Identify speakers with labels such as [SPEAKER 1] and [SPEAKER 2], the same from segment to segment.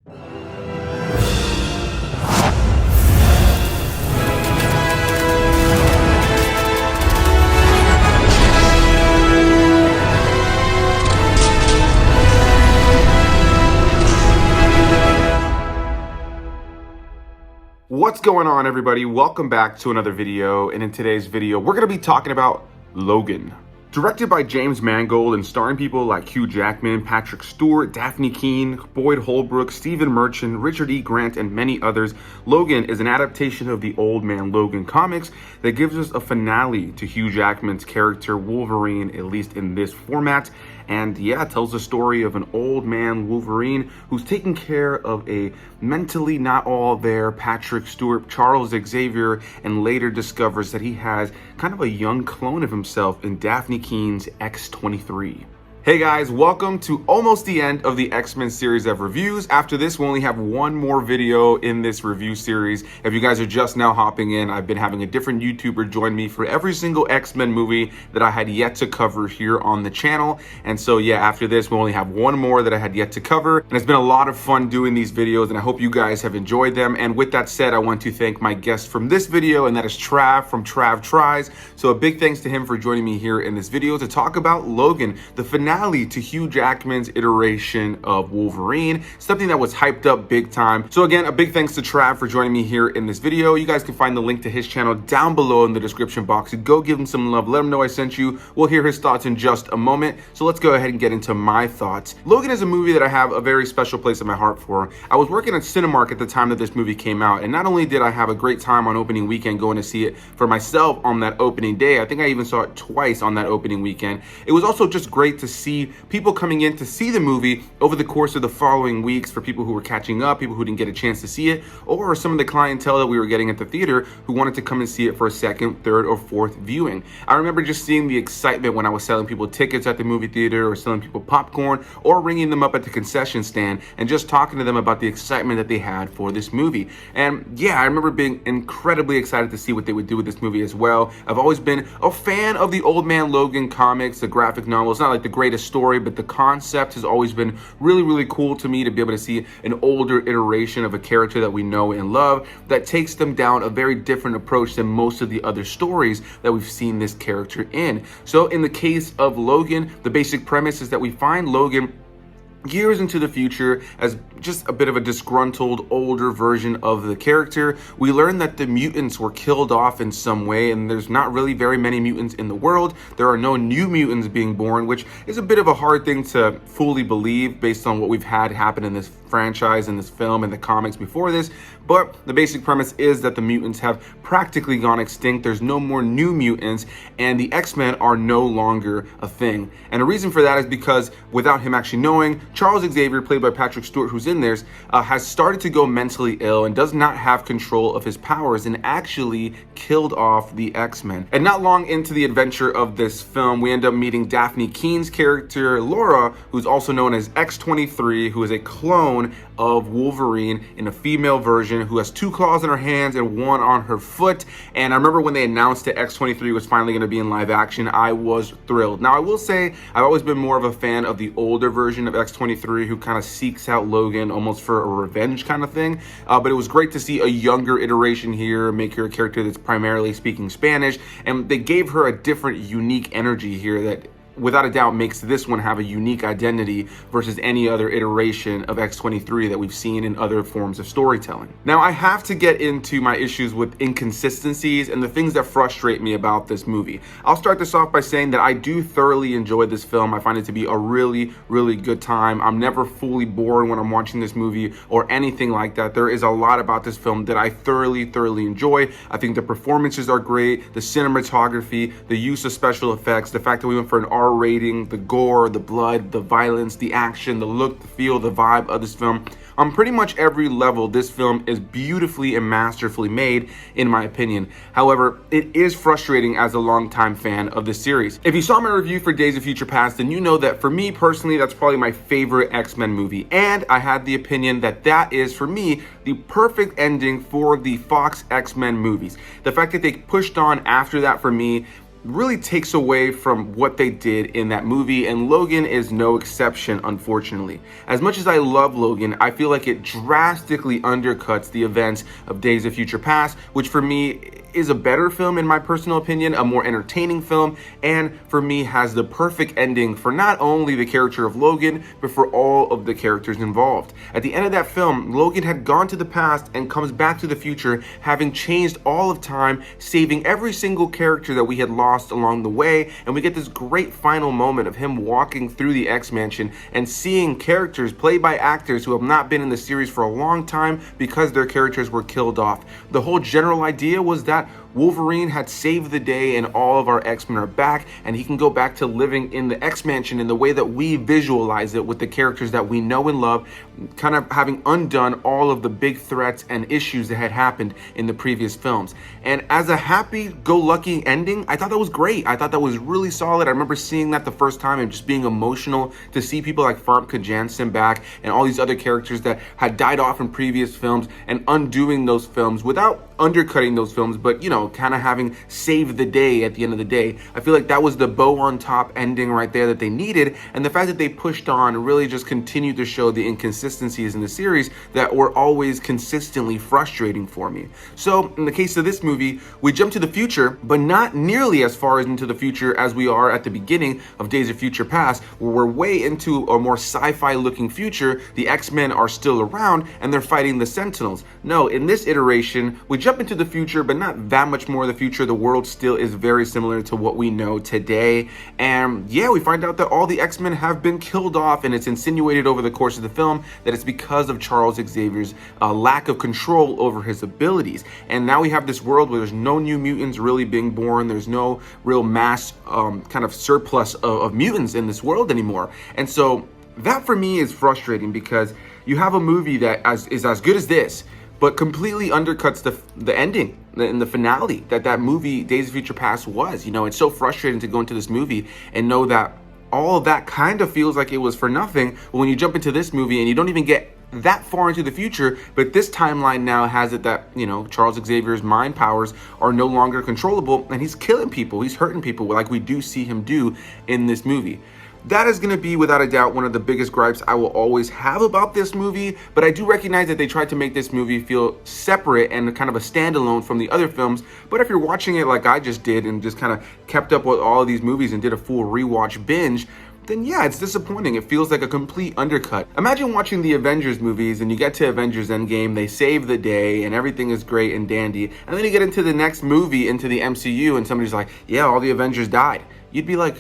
[SPEAKER 1] What's going on, everybody? Welcome back to another video, and in today's video we're going to be talking about Logan. Directed by James Mangold and starring people like Hugh Jackman, Patrick Stewart, Dafne Keen, Boyd Holbrook, Stephen Merchant, Richard E. Grant, and many others, Logan is an adaptation of the Old Man Logan comics that gives us a finale to Hugh Jackman's character Wolverine, at least in this format. And yeah, it tells the story of an old man Wolverine who's taking care of a mentally not all there Patrick Stewart, Charles Xavier, and later discovers that he has kind of a young clone of himself in Dafne Keen's X-23. Hey guys, welcome to almost the end of the X-Men series of reviews. After this, we only have one more video in this review series. If you guys are just now hopping in, I've been having a different YouTuber join me for every single X-Men movie that I had yet to cover here on the channel. And so yeah, after this, we only have one more that I had yet to cover. And it's been a lot of fun doing these videos, and I hope you guys have enjoyed them. And with that said, I want to thank my guest from this video, and that is Trav from TravTries. So a big thanks to him for joining me here in this video to talk about Logan, the finale to Hugh Jackman's iteration of Wolverine, something that was hyped up big time. So again, a big thanks to Trav for joining me here in this video. You guys can find the link to his channel down below in the description box. Go give him some love, let him know I sent you. We'll hear his thoughts in just a moment. So let's go ahead and get into my thoughts. Logan is a movie that I have a very special place in my heart for. I was working at Cinemark at the time that this movie came out, and not only did I have a great time on opening weekend going to see it for myself on that opening day, I think I even saw it twice on that opening weekend. It was also just great to see people coming in to see the movie over the course of the following weeks, for people who were catching up, people who didn't get a chance to see it, or some of the clientele that we were getting at the theater who wanted to come and see it for a second, third, or fourth viewing. I remember just seeing the excitement when I was selling people tickets at the movie theater, or selling people popcorn, or ringing them up at the concession stand and just talking to them about the excitement that they had for this movie. And yeah, I remember being incredibly excited to see what they would do with this movie as well. I've always been a fan of the Old Man Logan comics, the graphic novel. It's not like the greatest story, but the concept has always been really cool to me, to be able to see an older iteration of a character that we know and love that takes them down a very different approach than most of the other stories that we've seen this character in. So in the case of Logan, the basic premise is that we find Logan years into the future as just a bit of a disgruntled older version of the character. We learn that the mutants were killed off in some way, and there's not really very many mutants in the world. There are no new mutants being born, which is a bit of a hard thing to fully believe based on what we've had happen in this franchise, in this film, and the comics before this. But the basic premise is that the mutants have practically gone extinct. There's no more new mutants, and the X-Men are no longer a thing. And the reason for that is because, without him actually knowing, Charles Xavier, played by Patrick Stewart, who's in there, has started to go mentally ill and does not have control of his powers, and actually killed off the X-Men. And not long into the adventure of this film, we end up meeting Dafne Keen's character, Laura, who's also known as X-23, who is a clone of Wolverine in a female version, who has 2 claws in her hands and 1 on her foot. And I remember when they announced that X-23 was finally going to be in live action, I was thrilled. Now, I will say I've always been more of a fan of the older version of X-23, who kind of seeks out Logan almost for a revenge kind of thing. But it was great to see a younger iteration here, make her a character that's primarily speaking Spanish, and they gave her a different, unique energy here that without a doubt makes this one have a unique identity versus any other iteration of X-23 that we've seen in other forms of storytelling. Now, I have to get into my issues with inconsistencies and the things that frustrate me about this movie. I'll start this off by saying that I do thoroughly enjoy this film. I find it to be a really good time. I'm never fully bored when I'm watching this movie or anything like that. There is a lot about this film that I thoroughly enjoy. I think the performances are great, the cinematography, the use of special effects, the fact that we went for an R rating, the gore, the blood, the violence, the action, the look, the feel, the vibe of this film. On pretty much every level, this film is beautifully and masterfully made, in my opinion. However, it is frustrating as a longtime fan of the series. If you saw my review for Days of Future Past, then you know that for me personally, that's probably my favorite X-Men movie. And I had the opinion that that is, for me, the perfect ending for the Fox X-Men movies. The fact that they pushed on after that, for me, really takes away from what they did in that movie, and Logan is no exception, unfortunately. As much as I love Logan, I feel like it drastically undercuts the events of Days of Future Past, which for me is a better film in my personal opinion, a more entertaining film, and for me has the perfect ending for not only the character of Logan, but for all of the characters involved. At the end of that film, Logan had gone to the past and comes back to the future, having changed all of time, saving every single character that we had lost along the way, and we get this great final moment of him walking through the X-Mansion and seeing characters played by actors who have not been in the series for a long time because their characters were killed off. The whole general idea was that Wolverine had saved the day and all of our X-Men are back, and he can go back to living in the X-Mansion in the way that we visualize it with the characters that we know and love, kind of having undone all of the big threats and issues that had happened in the previous films. And as a happy-go-lucky ending, I thought that was great. I thought that was really solid. I remember seeing that the first time and just being emotional to see people like Famke Janssen back and all these other characters that had died off in previous films and undoing those films without undercutting those films, but kind of having saved the day at the end of the day. I feel like that was the bow on top ending right there that they needed, and the fact that they pushed on really just continued to show the inconsistencies in the series that were always consistently frustrating for me. So in the case of this movie, we jump to the future, but not nearly as far into the future as we are at the beginning of Days of Future Past, where we're way into a more sci-fi looking future. The X-Men are still around and they're fighting the Sentinels. No, in this iteration, we jump into the future, but not that much more of the future. The world still is very similar to what we know today. And yeah, we find out that all the X-Men have been killed off, and it's insinuated over the course of the film that it's because of Charles Xavier's lack of control over his abilities. And now we have this world where there's no new mutants really being born. There's no real mass kind of surplus of mutants in this world anymore. And so that for me is frustrating, because you have a movie that is as good as this, but completely undercuts the ending and the finale that movie Days of Future Past was. It's so frustrating to go into this movie and know that all of that kind of feels like it was for nothing. But when you jump into this movie and you don't even get that far into the future, but this timeline now has it that, Charles Xavier's mind powers are no longer controllable, and he's killing people, he's hurting people like we do see him do in this movie. That is going to be, without a doubt, one of the biggest gripes I will always have about this movie, but I do recognize that they tried to make this movie feel separate and kind of a standalone from the other films. But if you're watching it like I just did and just kind of kept up with all of these movies and did a full rewatch binge, then yeah, it's disappointing. It feels like a complete undercut. Imagine watching the Avengers movies and you get to Avengers Endgame, they save the day and everything is great and dandy, and then you get into the next movie, into the MCU, and somebody's like, yeah, all the Avengers died. You'd be like,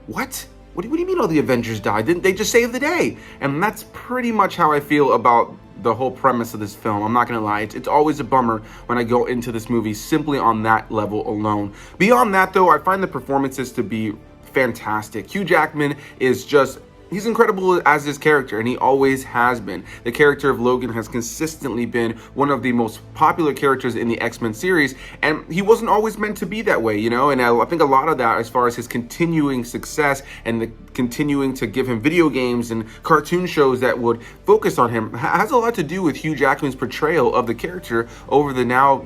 [SPEAKER 1] what? What do you mean all the Avengers died? Didn't they just save the day? And that's pretty much how I feel about the whole premise of this film. I'm not gonna lie, it's always a bummer when I go into this movie simply on that level alone. Beyond that though, I find the performances to be fantastic. Hugh Jackman is just, he's incredible as his character, and he always has been. The character of Logan has consistently been one of the most popular characters in the X-Men series, and he wasn't always meant to be that way, and I think a lot of that, as far as his continuing success and the continuing to give him video games and cartoon shows that would focus on him, has a lot to do with Hugh Jackman's portrayal of the character over the now,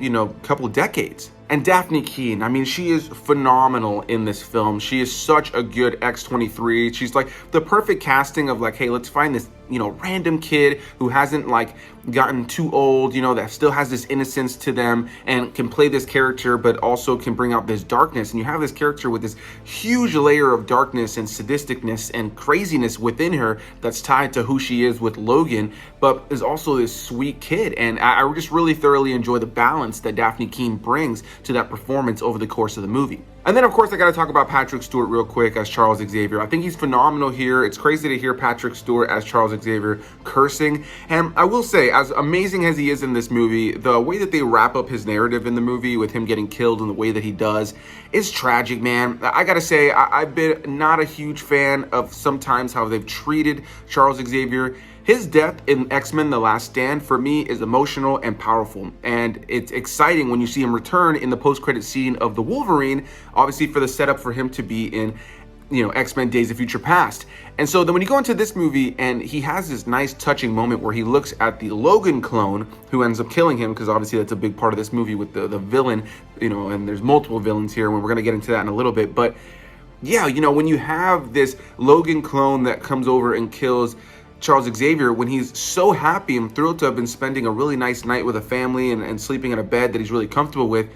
[SPEAKER 1] couple decades. And Dafne Keen, I mean, she is phenomenal in this film. She is such a good X-23. She's like the perfect casting of like, hey, let's find this, random kid who hasn't like gotten too old, that still has this innocence to them and can play this character, but also can bring out this darkness. And you have this character with this huge layer of darkness and sadisticness and craziness within her that's tied to who she is with Logan, but is also this sweet kid. And I just really thoroughly enjoy the balance that Dafne Keen brings to that performance over the course of the movie. And then, of course, I got to talk about Patrick Stewart real quick as Charles Xavier. I think he's phenomenal here. It's crazy to hear Patrick Stewart as Charles Xavier cursing. And I will say, as amazing as he is in this movie, the way that they wrap up his narrative in the movie with him getting killed in the way that he does is tragic, man. I got to say, I've been not a huge fan of sometimes how they've treated Charles Xavier. His death in X-Men The Last Stand, for me, is emotional and powerful. And it's exciting when you see him return in the post-credit scene of the Wolverine, obviously for the setup for him to be in X-Men Days of Future Past. And so then when you go into this movie, and he has this nice touching moment where he looks at the Logan clone who ends up killing him, because obviously that's a big part of this movie with the villain, and there's multiple villains here, and we're going to get into that in a little bit. But yeah, when you have this Logan clone that comes over and kills Charles Xavier, when he's so happy and thrilled to have been spending a really nice night with a family and sleeping in a bed that he's really comfortable with,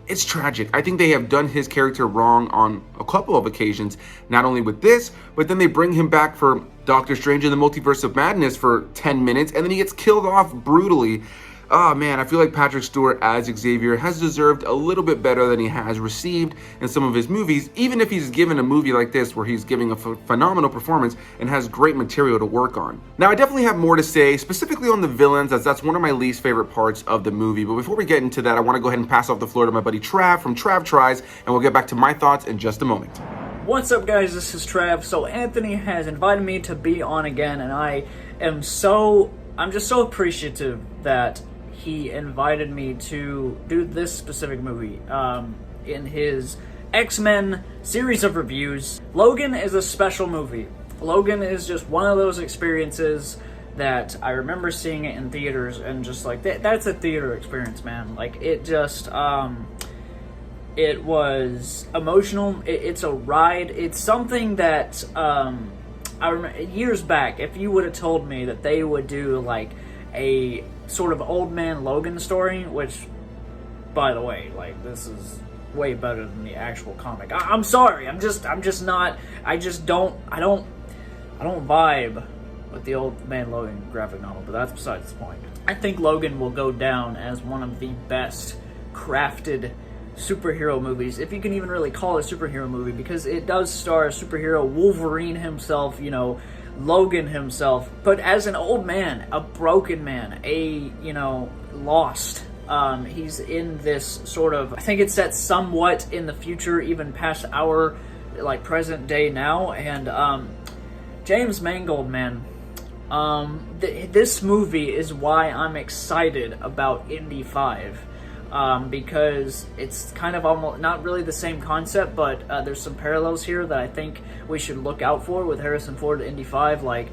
[SPEAKER 1] it's tragic. I think they have done his character wrong on a couple of occasions, not only with this, but then they bring him back for Doctor Strange in the Multiverse of Madness for 10 minutes, and then he gets killed off brutally. Oh man, I feel like Patrick Stewart as Xavier has deserved a little bit better than he has received in some of his movies, even if he's given a movie like this where he's giving a phenomenal performance and has great material to work on. Now, I definitely have more to say, specifically on the villains, as that's one of my least favorite parts of the movie. But before we get into that, I want to go ahead and pass off the floor to my buddy Trav from TravTries, and we'll get back to my thoughts in just a moment.
[SPEAKER 2] What's up, guys? This is Trav. So Anthony has invited me to be on again, and I'm just so appreciative that he invited me to do this specific movie in his X-Men series of reviews. Logan is a special movie. Logan is just one of those experiences that I remember seeing it in theaters, and just like that's a theater experience, man. Like it just it was emotional. It's a ride. It's something that I remember years back, if you would have told me that they would do like a sort of old man Logan story, which, by the way, like, this is way better than the actual comic. I'm sorry, I don't vibe with the old man Logan graphic novel, but that's besides the point. I think Logan will go down as one of the best crafted superhero movies, if you can even really call it a superhero movie, because it does star a superhero, Wolverine himself, Logan himself, but as an old man, a broken man, lost. He's in this sort of, I think it's set somewhat in the future, even past our, present day now, and, James Mangold, man, this movie is why I'm excited about Indy 5. Because it's kind of almost not really the same concept, but there's some parallels here that I think we should look out for with Harrison Ford at Indy 5, like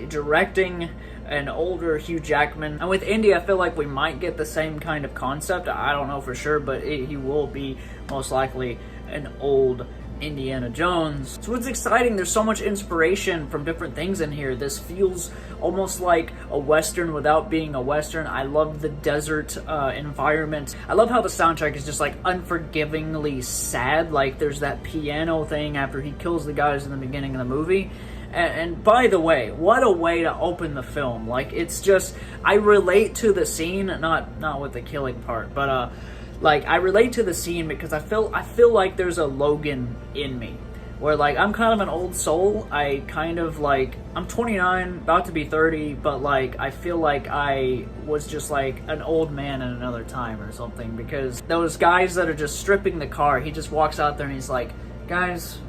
[SPEAKER 2] directing an older Hugh Jackman. And with Indy, I feel like we might get the same kind of concept. I don't know for sure, but he will be most likely an old Indiana Jones. So it's exciting. There's so much inspiration from different things in here. This feels almost like a Western without being a Western. I love the desert environment. I love how the soundtrack is just like unforgivingly sad. Like there's that piano thing after he kills the guys in the beginning of the movie. And by the way, what a way to open the film. Like it's just, I relate to the scene, not with the killing part, but I relate to the scene because I feel like there's a Logan in me, where like I'm kind of an old soul. I kind of like, I'm 29, about to be 30, but like I feel like I was just like an old man in another time or something, because those guys that are just stripping the car, he just walks out there and he's like, guys,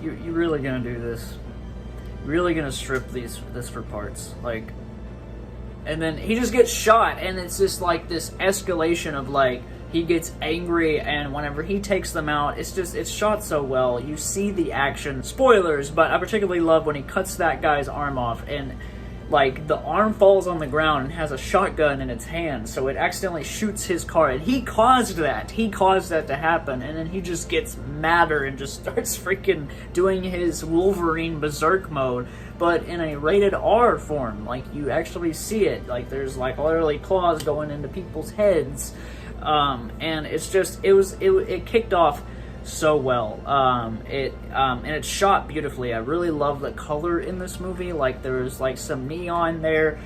[SPEAKER 2] you really gonna do this? Really gonna strip this for parts? Like, and then he just gets shot, and it's just like this escalation of like, he gets angry, and whenever he takes them out, it's shot so well. You see the action. Spoilers, but I particularly love when he cuts that guy's arm off, and like the arm falls on the ground and has a shotgun in its hand, so it accidentally shoots his car, and he caused that to happen, and then he just gets madder and just starts freaking doing his Wolverine berserk mode, but in a rated R form. Like you actually see it, like there's like literally claws going into people's heads. And it's just, it kicked off so well. And it's shot beautifully. I really love the color in this movie. Like there's like some neon there.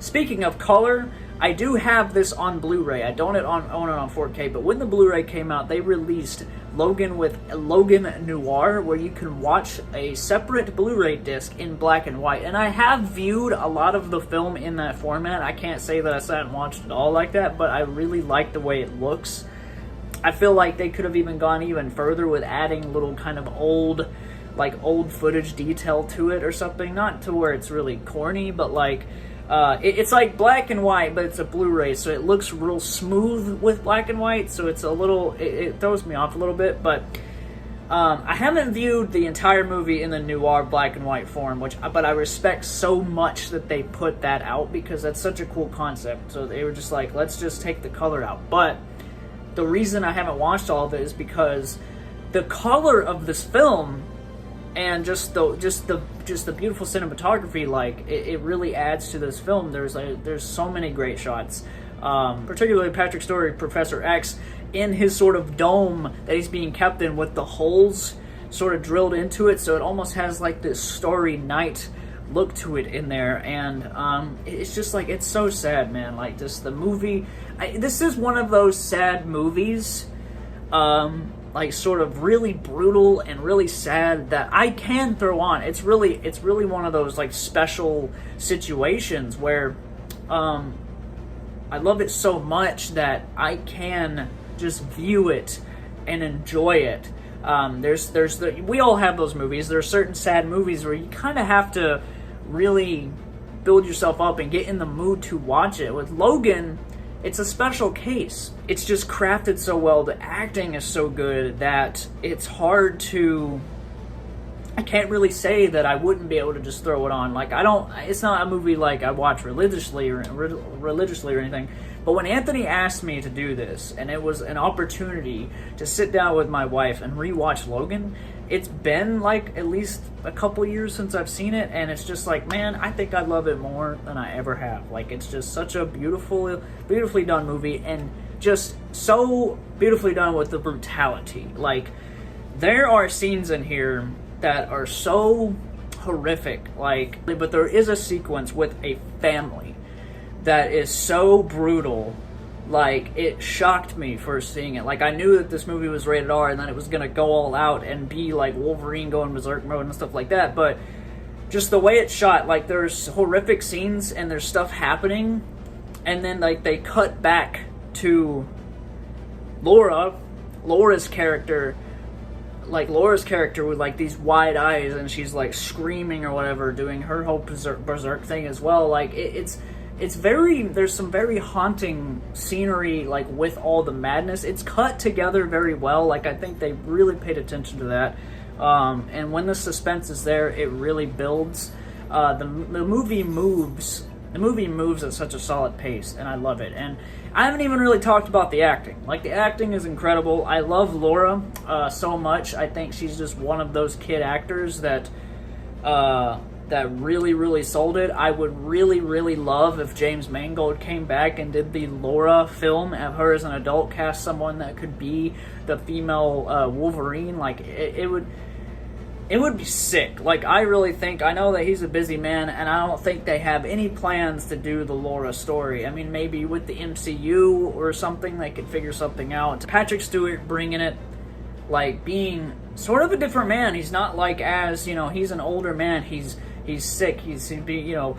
[SPEAKER 2] Speaking of color, I do have this on Blu-ray. I don't own it on 4K, but when the Blu-ray came out, they released Logan with Logan Noir, where you can watch a separate Blu-ray disc in black and white. And I have viewed a lot of the film in that format. I can't say that I sat and watched it all like that, but I really like the way it looks. I feel like they could have even gone even further with adding little kind of old footage detail to it or something. Not to where it's really corny, but like, it's like black and white, but it's a Blu-ray, so it looks real smooth with black and white, so it's a little, it throws me off a little bit, but I haven't viewed the entire movie in the noir black and white form, but I respect so much that they put that out because that's such a cool concept. So they were just like, let's just take the color out. But the reason I haven't watched all of it is because the color of this film and just the beautiful cinematography, like it really adds to this film. There's so many great shots, particularly Patrick Stewart, Professor X, in his sort of dome that he's being kept in with the holes sort of drilled into it, so it almost has like this Starry Night look to it in there. And it's just like, it's so sad, man. Like, just the movie, this is one of those sad movies, like sort of really brutal and really sad, that I can throw on. It's really one of those like special situations where I love it so much that I can just view it and enjoy it. We all have those movies. There are certain sad movies where you kind of have to really build yourself up and get in the mood to watch it. With Logan, it's a special case. It's just crafted so well. The acting is so good that it's hard to... I can't really say that I wouldn't be able to just throw it on. Like, it's not a movie like I watch religiously or anything. But when Anthony asked me to do this, and it was an opportunity to sit down with my wife and rewatch Logan, it's been like at least a couple years since I've seen it, and it's just like, man, I think I love it more than I ever have. Like, it's just such a beautifully done movie, and just so beautifully done with the brutality. Like, there are scenes in here that are so horrific, like, but there is a sequence with a family that is so brutal. Like, it shocked me first seeing it. Like, I knew that this movie was rated R and that it was gonna go all out and be like Wolverine going berserk mode and stuff like that, but just the way it's shot, like, there's horrific scenes and there's stuff happening, and then like they cut back to Laura's character with like these wide eyes, and she's like screaming or whatever, doing her whole berserk thing as well. Like, it's very, there's some very haunting scenery, like, with all the madness. It's cut together very well. Like, I think they really paid attention to that. And when the suspense is there, it really builds. The movie moves at such a solid pace, and I love it. And I haven't even really talked about the acting. Like, the acting is incredible. I love Laura so much. I think she's just one of those kid actors that really, really sold it. I would really, really love if James Mangold came back and did the Laura film, have her as an adult, cast someone that could be the female Wolverine. Like, it would be sick. Like, I really think, I know that he's a busy man, and I don't think they have any plans to do the Laura story. I mean, maybe with the MCU or something, they could figure something out. Patrick Stewart bringing it, like, being sort of a different man. He's not like, as, you know, he's an older man. He's sick. He's, you know,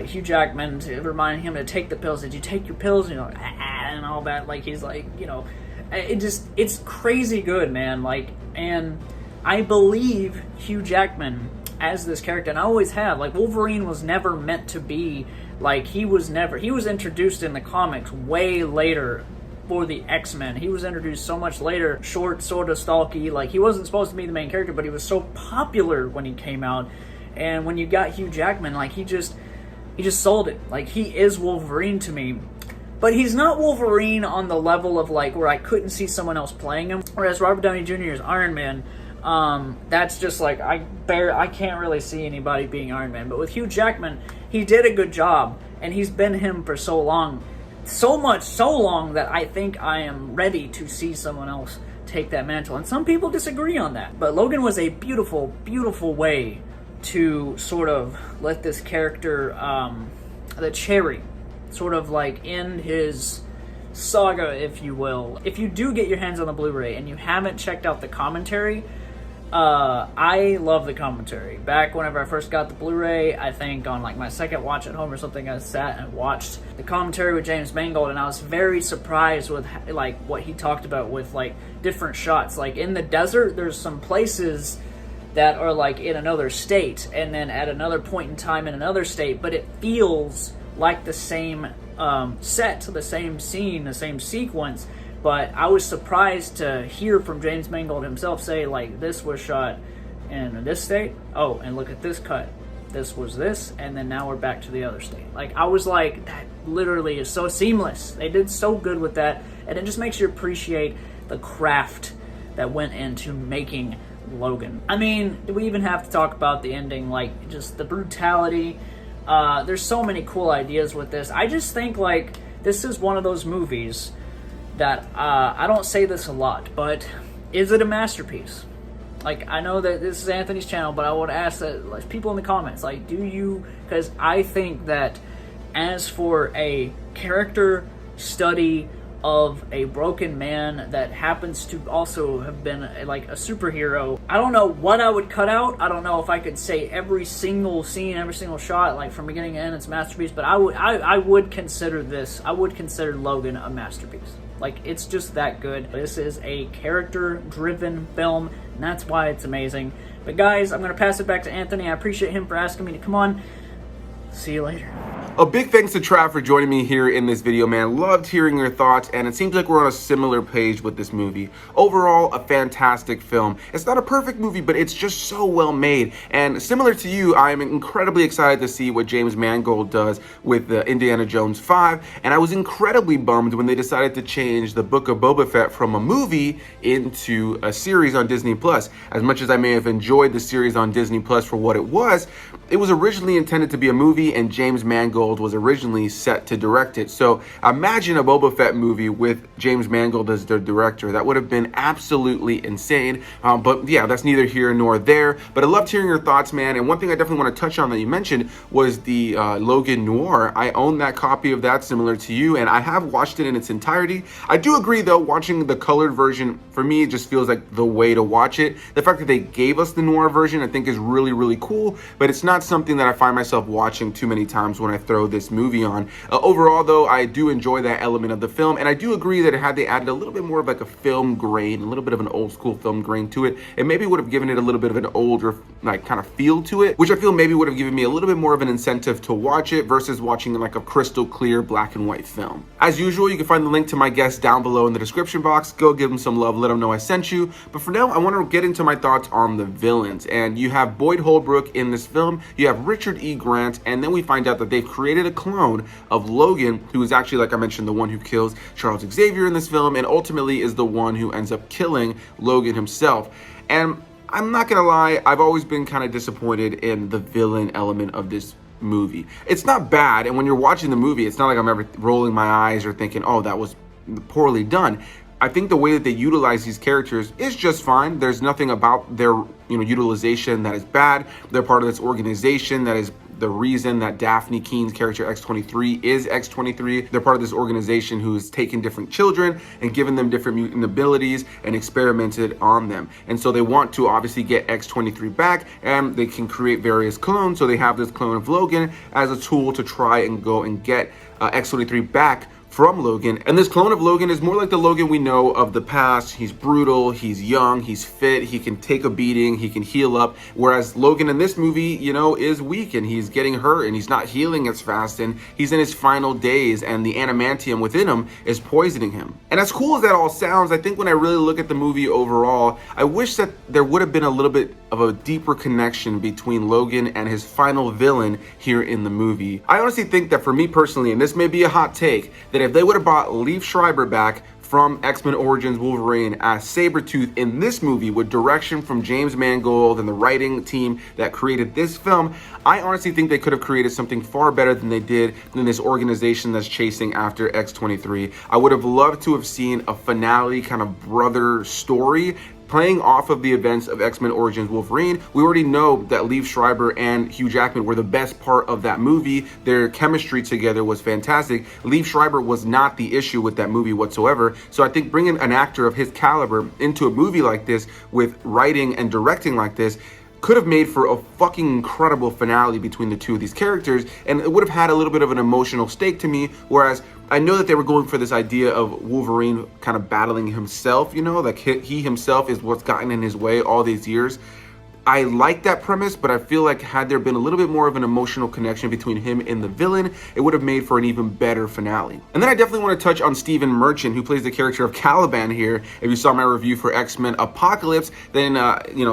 [SPEAKER 2] Hugh Jackman, to remind him to take the pills. Did you take your pills? You know, and all that. Like, he's like, you know, it's crazy good, man. Like, and I believe Hugh Jackman as this character, and I always have. Like, Wolverine was never meant to be, like, he was introduced in the comics way later for the X-Men. He was introduced so much later, short, sort of stalky. Like, he wasn't supposed to be the main character, but he was so popular when he came out. And when you got Hugh Jackman, like, he just sold it. Like, he is Wolverine to me. But he's not Wolverine on the level of, like, where I couldn't see someone else playing him. Whereas Robert Downey Jr. is Iron Man. That's just like, I can't really see anybody being Iron Man. But with Hugh Jackman, he did a good job, and he's been him for so long. So long that I think I am ready to see someone else take that mantle. And some people disagree on that. But Logan was a beautiful, beautiful way to sort of let this character, the cherry, sort of like end his saga, if you will. If you do get your hands on the Blu-ray and you haven't checked out the commentary, I love the commentary. Back whenever I first got the Blu-ray, I think on like my second watch at home or something, I sat and watched the commentary with James Mangold, and I was very surprised with like what he talked about with like different shots. Like, in the desert, there's some places that are like in another state, and then at another point in time in another state, but it feels like the same set, the same scene, the same sequence, But I was surprised to hear from James Mangold himself say, like, this was shot in this state. Oh, and look at this cut. This was this, and then now we're back to the other state. Like, I was like, that literally is so seamless. They did so good with that, and it just makes you appreciate the craft that went into making Logan. I mean, do we even have to talk about the ending? Like, just the brutality. There's so many cool ideas with this. I just think, like, this is one of those movies that, I don't say this a lot, but is it a masterpiece? Like, I know that this is Anthony's channel, but I would ask that, like, people in the comments, like, do you, because I think that as for a character study of a broken man that happens to also have been like a superhero, I don't know what I would cut out. I don't know if I could say every single scene, every single shot, like from beginning to end, it's a masterpiece, but I would consider this, I would consider Logan a masterpiece. Like, it's just that good. This is a character-driven film, and that's why it's amazing. But guys, I'm going to pass it back to Anthony. I appreciate him for asking me to come on. See you later.
[SPEAKER 1] A big thanks to Trav for joining me here in this video, man. Loved hearing your thoughts, and it seems like we're on a similar page with this movie. Overall, a fantastic film. It's not a perfect movie, but it's just so well made. And similar to you, I am incredibly excited to see what James Mangold does with the Indiana Jones 5. And I was incredibly bummed when they decided to change the Book of Boba Fett from a movie into a series on Disney+. As much as I may have enjoyed the series on Disney+ for what it was originally intended to be a movie, and James Mangold was originally set to direct it. So imagine a Boba Fett movie with James Mangold as the director. That would have been absolutely insane. But yeah, that's neither here nor there. But I loved hearing your thoughts, man. And one thing I definitely want to touch on that you mentioned was the Logan Noir. I own that copy of that, similar to you, and I have watched it in its entirety. I do agree, though, watching the colored version, for me, it just feels like the way to watch it. The fact that they gave us the noir version, I think, is really, really cool, but it's not something that I find myself watching too many times when I throw this movie on. Overall, though, I do enjoy that element of the film, and I do agree that had they added a little bit more of like a film grain, a little bit of an old school film grain to it, it maybe would have given it a little bit of an older, like, kind of feel to it, which I feel maybe would have given me a little bit more of an incentive to watch it versus watching like a crystal clear black and white film. As usual, you can find the link to my guests down below in the description box. Go give them some love, let them know I sent you. But for now, I want to get into my thoughts on the villains. And you have Boyd Holbrook in this film, you have Richard E. Grant, and then we find out that they've created a clone of Logan, who is actually, like I mentioned, the one who kills Charles Xavier in this film, and ultimately is the one who ends up killing Logan himself. And I'm not gonna lie, I've always been kind of disappointed in the villain element of this movie. It's not bad, and when you're watching the movie, it's not like I'm ever rolling my eyes or thinking, oh, that was poorly done. I think the way that they utilize these characters is just fine. There's nothing about their, utilization that is bad. They're part of this organization that is the reason that Dafne Keen's character X-23 is X-23. They're part of this organization who's taken different children and given them different mutant abilities and experimented on them. And so they want to obviously get X-23 back, and they can create various clones. So they have this clone of Logan as a tool to try and go and get X-23 back from Logan. And this clone of Logan is more like the Logan we know of the past. He's brutal, he's young, he's fit, he can take a beating, he can heal up. Whereas Logan in this movie, is weak and he's getting hurt and he's not healing as fast and he's in his final days and the adamantium within him is poisoning him. And as cool as that all sounds, I think when I really look at the movie overall, I wish that there would have been a little bit of a deeper connection between Logan and his final villain here in the movie. I honestly think that for me personally, and this may be a hot take, that if they would have brought Liev Schreiber back from X-Men Origins Wolverine as Sabretooth in this movie with direction from James Mangold and the writing team that created this film, I honestly think they could have created something far better than they did in this organization that's chasing after X-23. I would have loved to have seen a finale kind of brother story playing off of the events of X-Men Origins Wolverine. We already know that Liev Schreiber and Hugh Jackman were the best part of that movie. Their chemistry together was fantastic. Liev Schreiber was not the issue with that movie whatsoever. So I think bringing an actor of his caliber into a movie like this with writing and directing like this could have made for a fucking incredible finale between the two of these characters, and it would have had a little bit of an emotional stake to me, whereas I know that they were going for this idea of Wolverine kind of battling himself, like he himself is what's gotten in his way all these years. I like that premise, but I feel like had there been a little bit more of an emotional connection between him and the villain, it would have made for an even better finale. And then I definitely want to touch on Stephen Merchant, who plays the character of Caliban here. If you saw my review for X-Men Apocalypse, then,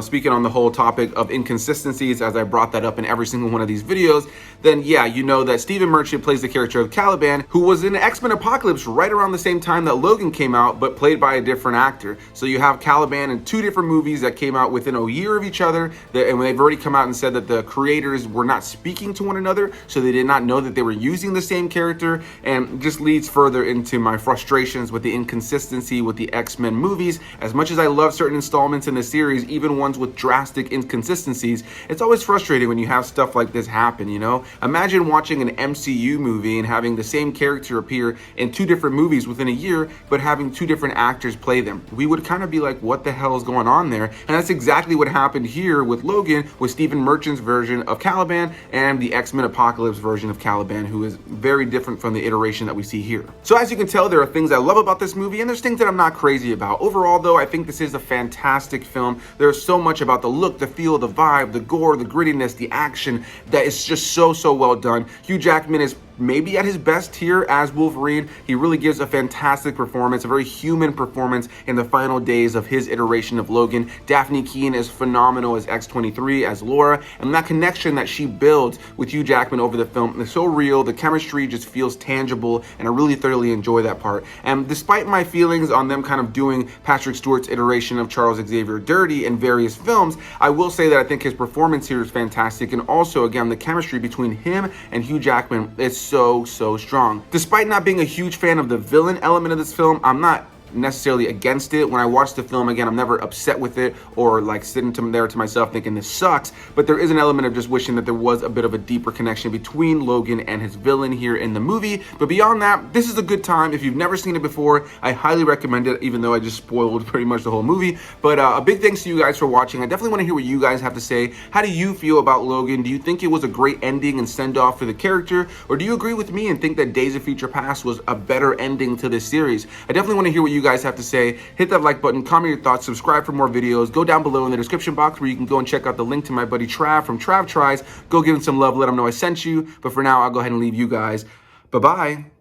[SPEAKER 1] speaking on the whole topic of inconsistencies, as I brought that up in every single one of these videos, then yeah, you know that Stephen Merchant plays the character of Caliban, who was in X-Men Apocalypse right around the same time that Logan came out, but played by a different actor. So you have Caliban in 2 different movies that came out within a year of each other, and they've already come out and said that the creators were not speaking to one another, so they did not know that they were using the same character, and just leads further into my frustrations with the inconsistency with the X-Men movies. As much as I love certain installments in the series, even ones with drastic inconsistencies, it's always frustrating when you have stuff like this happen, you know? Imagine watching an MCU movie and having the same character appear in 2 different movies within a year, but having 2 different actors play them. We would kind of be like, what the hell is going on there? And that's exactly what happened here with Logan, with Stephen Merchant's version of Caliban and the X-Men Apocalypse version of Caliban, who is very different from the iteration that we see here. So as you can tell, there are things I love about this movie, and there's things that I'm not crazy about. Overall, though, I think this is a fantastic film. There's so much about the look, the feel, the vibe, the gore, the grittiness, the action that is just so well done. Hugh Jackman is maybe at his best here as Wolverine. He really gives a fantastic performance, a very human performance in the final days of his iteration of Logan. Dafne Keen is phenomenal as X-23, as Laura, and that connection that she builds with Hugh Jackman over the film is so real. The chemistry just feels tangible, and I really thoroughly enjoy that part. And despite my feelings on them kind of doing Patrick Stewart's iteration of Charles Xavier dirty in various films, I will say that I think his performance here is fantastic, and also, again, the chemistry between him and Hugh Jackman is so strong. Despite not being a huge fan of the villain element of this film, I'm not necessarily against it. When I watch the film again, I'm never upset with it or like sitting there to myself thinking this sucks, but there is an element of just wishing that there was a bit of a deeper connection between Logan and his villain here in the movie. But beyond that, this is a good time. If you've never seen it before, I highly recommend it, even though I just spoiled pretty much the whole movie. But a big thanks to you guys for watching. I definitely want to hear what you guys have to say. How do you feel about Logan? Do you think it was a great ending and send off for the character, or do you agree with me and think that Days of Future Past was a better ending to this series? I definitely want to hear what you guys have to say. Hit that like button, comment your thoughts, subscribe for more videos. Go down below in the description box where you can go and check out the link to my buddy Trav from TravTries. Go give him some love, let him know I sent you. But for now, I'll go ahead and leave you guys. Bye-bye.